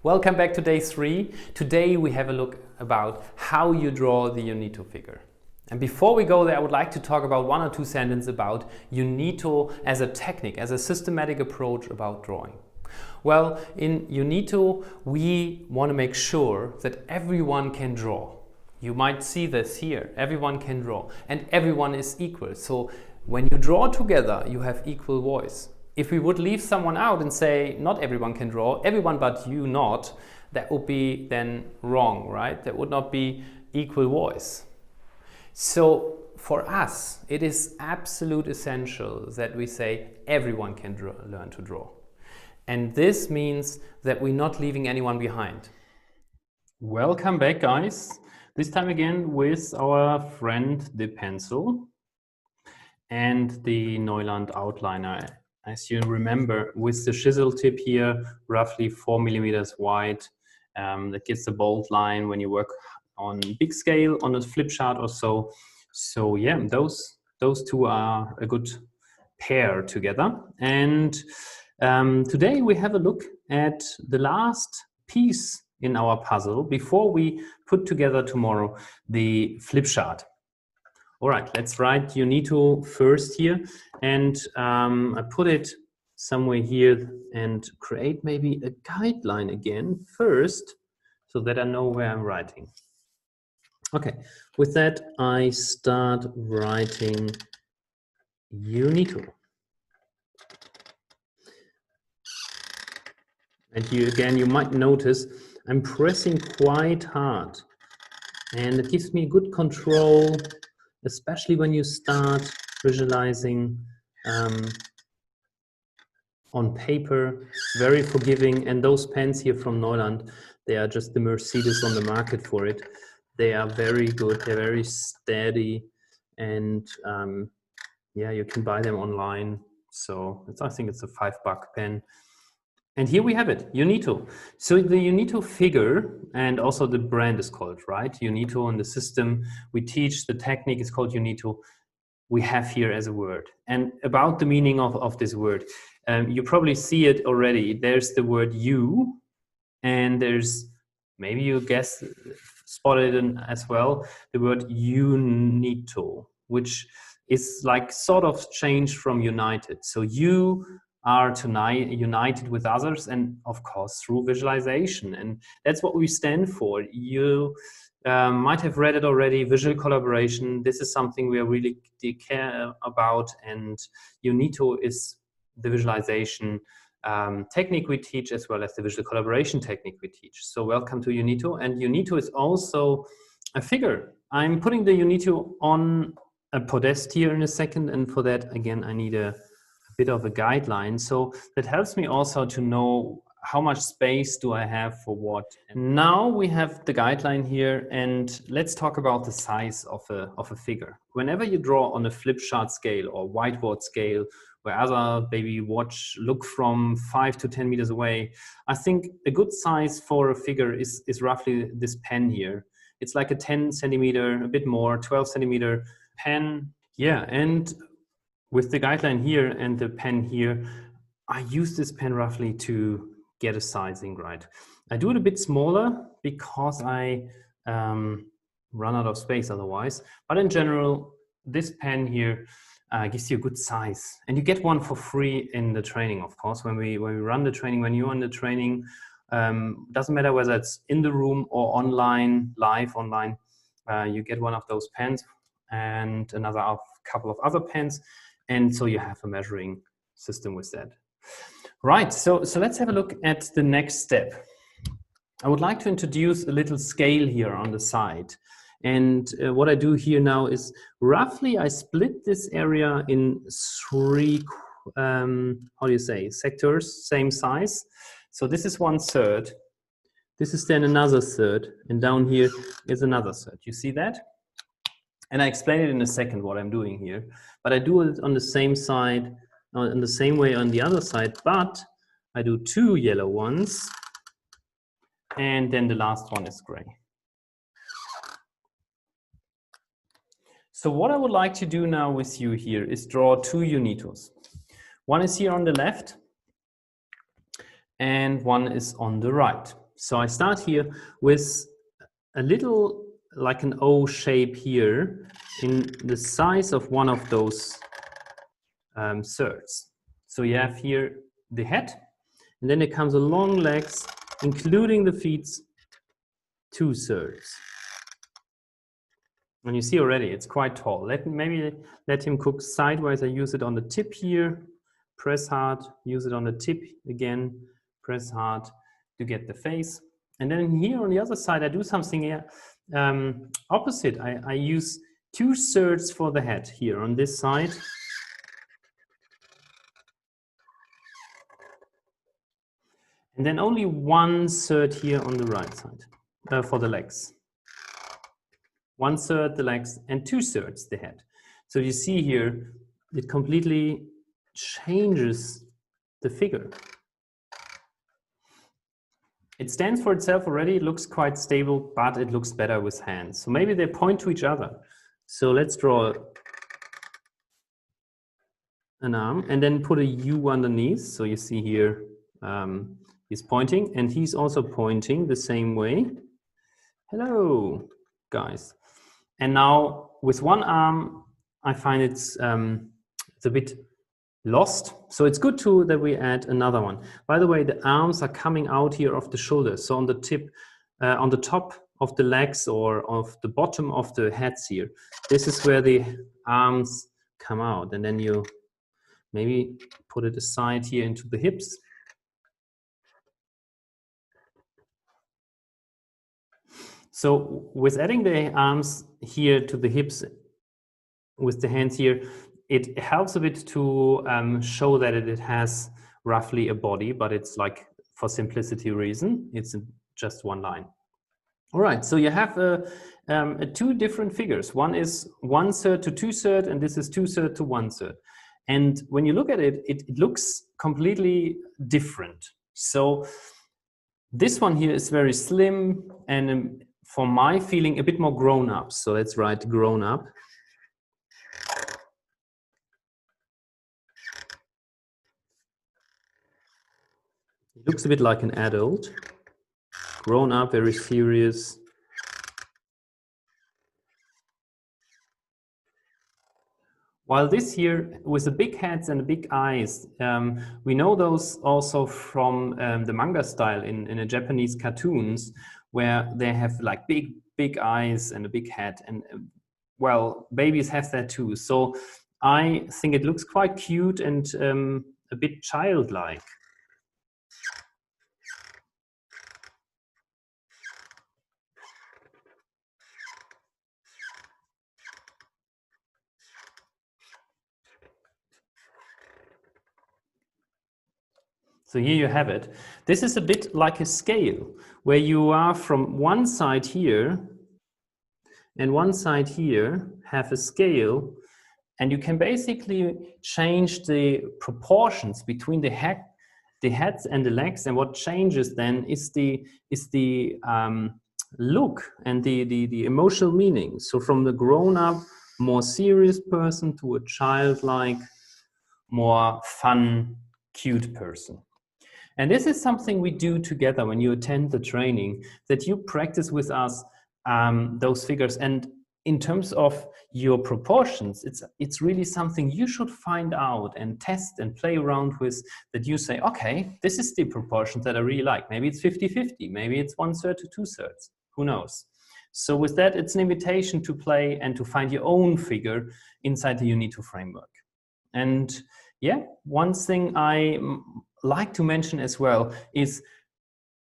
Welcome back to day 3. Today we have a look about how you draw the Younito figure. And before we go there, I would like to talk about 1 or 2 sentences about Younito as a technique, as a systematic approach about drawing. Well, in Younito, we want to make sure that everyone can draw. You might see this here. Everyone can draw and everyone is equal. So when you draw together, you have equal voice. If we would leave someone out and say, not everyone can draw, everyone but you not, that would be then wrong, right? That would not be equal voice. So for us, it is absolute essential that we say everyone can learn to draw. And this means that we're not leaving anyone behind. Welcome back, guys. This time again with our friend the pencil and the Neuland outliner. As you remember, with the chisel tip here, roughly 4 millimeters wide, that gives a bold line when you work on big scale, on a flip chart or so. So yeah, those two are a good pair together. And today we have a look at the last piece in our puzzle before we put together tomorrow the flip chart. All right, let's write Younito first here, and I put it somewhere here and create maybe a guideline again first so that I know where I'm writing. Okay, with that I start writing Younito. And here again you might notice I'm pressing quite hard and it gives me good control, especially when you start visualizing on paper. It's very forgiving, and those pens here from Neuland, they are just the Mercedes on the market for it. They are very good, they're very steady, and yeah, you can buy them online. So I think it's a $5 pen. And here we have it, Younito. So the Younito figure, and also the brand is called, right? Younito, and the system we teach, the technique is called Younito, we have here as a word. And about the meaning of this word, you probably see it already. There's the word you, and there's, maybe you spotted it as well, the word Younito, which is like sort of changed from united. So you are united with others, and of course through visualization, and that's what we stand for. You might have read it already, visual collaboration. This is something we are really care about, and Younito is the visualization technique we teach, as well as the visual collaboration technique we teach. So welcome to Younito, and Younito is also a figure. I'm putting the Younito on a podest here in a second, and for that again I need a bit of a guideline, so that helps me also to know how much space do I have for what. And now we have the guideline here, and let's talk about the size of a figure. Whenever you draw on a flip chart scale or whiteboard scale, where other maybe look from 5 to 10 meters away, I think a good size for a figure is roughly this pen here. It's like a 10 centimeter, a bit more, 12 centimeter pen. Yeah, and with the guideline here and the pen here, I use this pen roughly to get a sizing right. I do it a bit smaller because I run out of space otherwise. But in general, this pen here gives you a good size. And you get one for free in the training, of course. When we run the training, when you're in the training, doesn't matter whether it's in the room or online, live online, you get one of those pens and couple of other pens. And so you have a measuring system with that. Right, so let's have a look at the next step. I would like to introduce a little scale here on the side. And what I do here now is roughly I split this area in 3, sectors, same size. So this is 1/3. This is then another third. And down here is another third. You see that? And I explain it in a second what I'm doing here, but I do it on the same side, in the same way on the other side, but I do 2 yellow ones, and then the last one is gray. So what I would like to do now with you here is draw 2 Younitos. One is here on the left, and one is on the right. So I start here with a little like an O shape here in the size of one of those thirds. So you have here the head, and then it comes a long legs, including the feet, 2/3. And you see already, it's quite tall. Maybe let him cook sideways. I use it on the tip here, press hard, use it on the tip again, press hard to get the face. And then here on the other side, I do something here opposite. I use 2/3 for the head here on this side. And then only 1/3 here on the right side for the legs. 1/3 the legs and 2/3 the head. So you see here, it completely changes the figure. It stands for itself already, it looks quite stable, but it looks better with hands. So maybe they point to each other. So let's draw an arm and then put a U underneath. So you see here, he's pointing and he's also pointing the same way. Hello, guys. And now with one arm, I find it's a bit lost. So it's good too that we add another one. By the way, the arms are coming out here of the shoulders. So on the tip, on the top of the legs or of the bottom of the heads here, this is where the arms come out. And then you maybe put it aside here into the hips. So with adding the arms here to the hips, with the hands here, it helps a bit to show that it has roughly a body, but it's like for simplicity reason, it's just one line. All right, so you have two different figures. One is 1/3 to 2/3, and this is 2/3 to 1/3. And when you look at it, it looks completely different. So this one here is very slim and for my feeling, a bit more grown up. So let's write grown up. It looks a bit like an adult. Grown up, very serious. While this here, with the big heads and the big eyes, we know those also from the manga style in the Japanese cartoons, where they have like big eyes and a big head. And well, babies have that too. So I think it looks quite cute and a bit childlike. So here you have it. This is a bit like a scale, where you are from one side here and one side here have a scale, and you can basically change the proportions between the heads and the legs, and what changes then is the look and the emotional meaning. So from the grown-up, more serious person to a childlike, more fun, cute person. And this is something we do together when you attend the training, that you practice with us those figures. And in terms of your proportions, it's really something you should find out and test and play around with, that you say, okay, this is the proportions that I really like. Maybe it's 50-50, maybe it's 1/3 to 2/3, who knows? So with that, it's an invitation to play and to find your own figure inside the Younito framework. And yeah, one thing I like to mention as well is,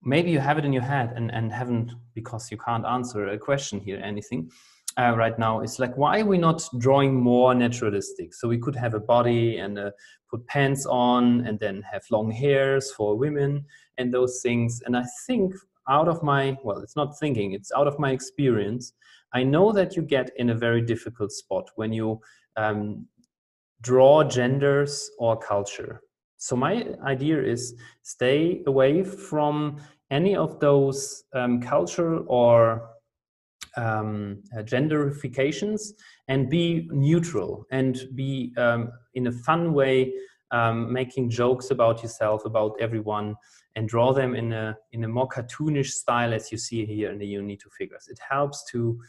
maybe you have it in your head and haven't, because you can't answer a question here, anything right now, it's like, why are we not drawing more naturalistic? So we could have a body and put pants on and then have long hairs for women and those things. And I think out of my, well, it's not thinking, it's out of my experience, I know that you get in a very difficult spot when you draw genders or culture. So my idea is, stay away from any of those cultural or genderifications, and be neutral and be in a fun way making jokes about yourself, about everyone, and draw them in a more cartoonish style, as you see here in the Younito figures. It helps to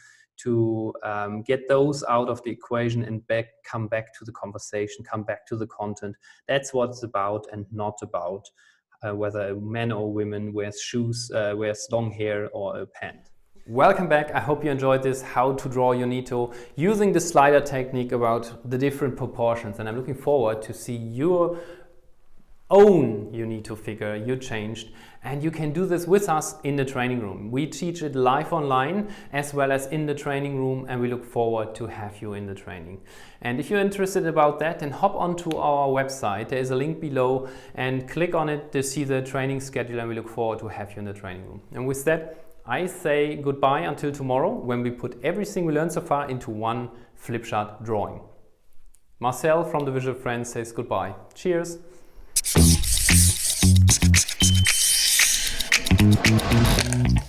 get those out of the equation and come back to the conversation, come back to the content. That's what it's about, and not about whether a man or woman wears shoes, wears long hair or a pant. Welcome back. I hope you enjoyed this how to draw Younito using the slider technique about the different proportions, and I'm looking forward to see your own Younito figure you changed, and you can do this with us in the training room. We teach it live online as well as in the training room, and we look forward to have you in the training. And if you're interested about that, then hop onto our website. There is a link below and click on it to see the training schedule, and we look forward to have you in the training room. And with that, I say goodbye until tomorrow, when we put everything we learned so far into one flipchart drawing. Marcel from the Visual Friends says goodbye. Cheers! Thank you.